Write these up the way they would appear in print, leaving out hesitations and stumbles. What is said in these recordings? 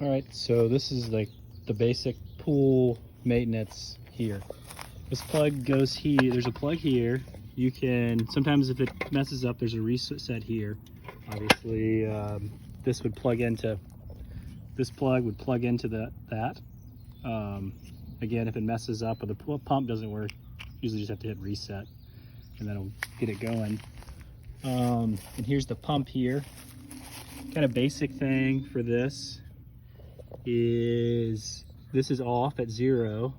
All right, so this is like the basic pool maintenance here. This plug goes here. There's a plug here. You can, sometimes if it messes up, there's a reset here. Obviously, this would plug into, this plug would plug into that. Again, if it messes up or the pump doesn't work, usually just have to hit reset and that'll get it going. And here's the pump here. Kind of basic thing for this is off at 0.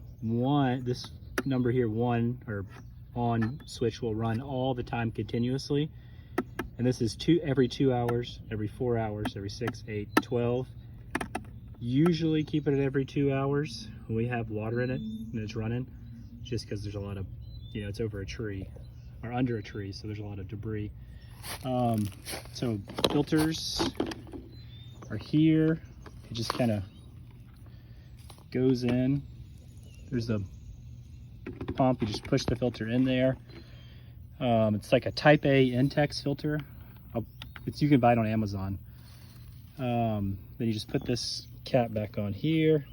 This number here, 1 or on switch, will run all the time continuously. And this is every 2 hours, every 4 hours, every 6, 8, 12. Usually keep it at every 2 hours when we have water in it and it's running, just because there's a lot of, it's over a tree or under a tree, so there's a lot of debris. So filters are here. It just kind of goes in. There's the pump. You just push the filter in there. It's like a Type A Intex filter. You can buy it on Amazon. Then you just put this cap back on here.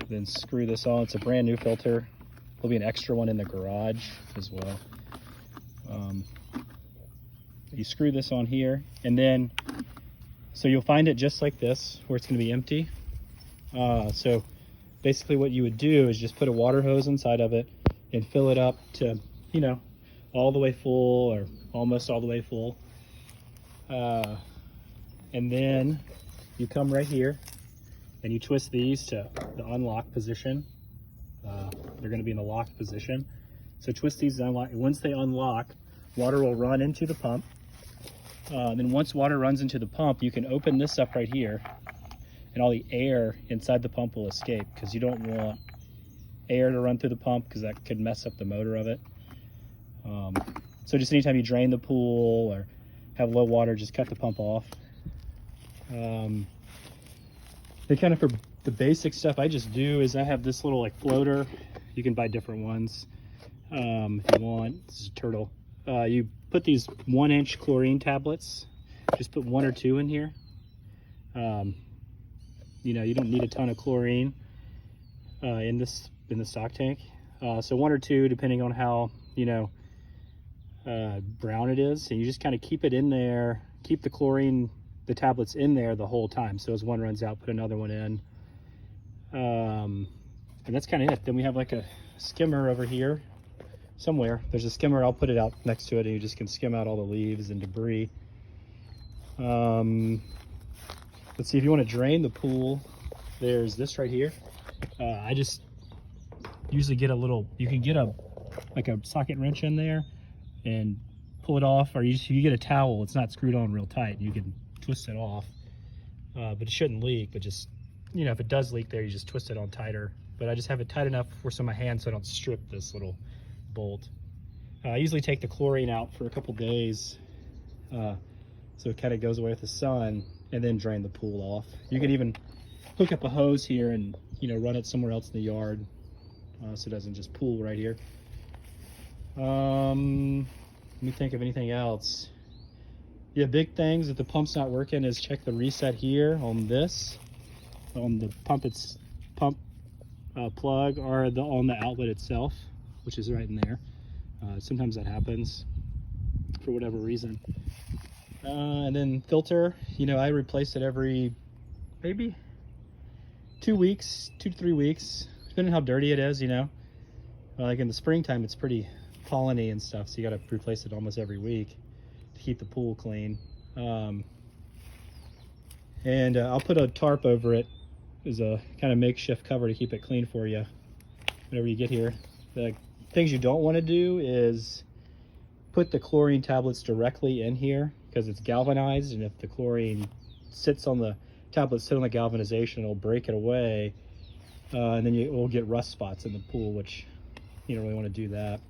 Then screw this on. It's a brand new filter. There'll be an extra one in the garage as well. You screw this on here, and then so you'll find it just like this, where it's going to be empty. So basically what you would do is just put a water hose inside of it and fill it up to, all the way full or almost all the way full. And then you come right here and you twist these to the unlock position. They're going to be in the locked position. So twist these to unlock. Once they unlock, water will run into the pump. Then once water runs into the pump, you can open this up right here, and all the air inside the pump will escape, because you don't want air to run through the pump because that could mess up the motor of it. So just anytime you drain the pool or have low water, just cut the pump off. And kind of for the basic stuff I just do is I have this little floater. You can buy different ones if you want. This is a turtle. You put these 1-inch chlorine tablets. Just put 1 or 2 in here. You don't need a ton of chlorine in the stock tank. So 1 or 2, depending on how brown it is, and you just kind of keep it in there. Keep the chlorine, the tablets in there the whole time. So as one runs out, put another one in. And that's kind of it. Then we have like a skimmer over here. Somewhere there's a skimmer. I'll put it out next to it, and you just can skim out all the leaves and debris. Let's see, if you want to drain the pool, there's this right here. I just usually get you can get a socket wrench in there and pull it off, or you get a towel. It's not screwed on real tight. You can twist it off, but it shouldn't leak. But just, if it does leak there, you just twist it on tighter. But I just have it tight enough for my hand so I don't strip this little bolt. I usually take the chlorine out for a couple days, so it kind of goes away with the sun, and then drain the pool off. You can even hook up a hose here and run it somewhere else in the yard, so it doesn't just pool right here. Let me think of anything else. Yeah, big things if the pump's not working is check the reset here on this, on the pump plug, or on the outlet itself, which is right in there. Sometimes that happens for whatever reason. And then filter, I replace it every maybe 2 weeks, 2 to 3 weeks, depending on how dirty it is. Like in the springtime, it's pretty polleny and stuff, so you got to replace it almost every week to keep the pool clean. And I'll put a tarp over it as a kind of makeshift cover to keep it clean for you whenever you get here. The things you don't want to do is put the chlorine tablets directly in here, because it's galvanized, and if the chlorine sits on the tablets, sit on the galvanization, it'll break it away, and then it will get rust spots in the pool, which you don't really want to do that.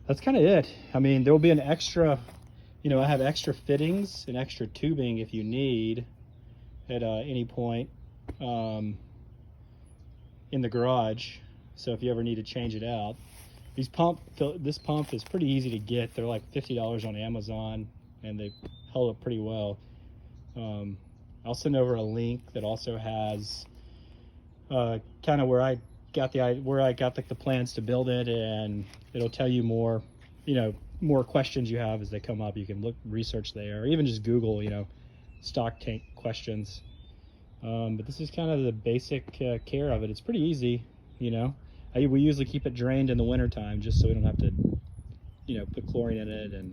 That's kind of it. I mean, there will be an extra, I have extra fittings and extra tubing if you need at any point in the garage. So if you ever need to change it out, this pump is pretty easy to get. They're like $50 on Amazon, and they held up pretty well. I'll send over a link that also has kind of where I got the plans to build it, and it'll tell you more, more questions you have as they come up. You can research there, or even just Google, stock tank questions. But this is kind of the basic care of it. It's pretty easy, we usually keep it drained in the wintertime just so we don't have to, put chlorine in it and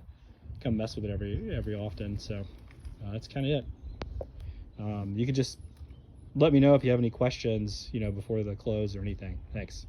come mess with it every often. So that's kind of it. You can just let me know if you have any questions, before the close or anything. Thanks.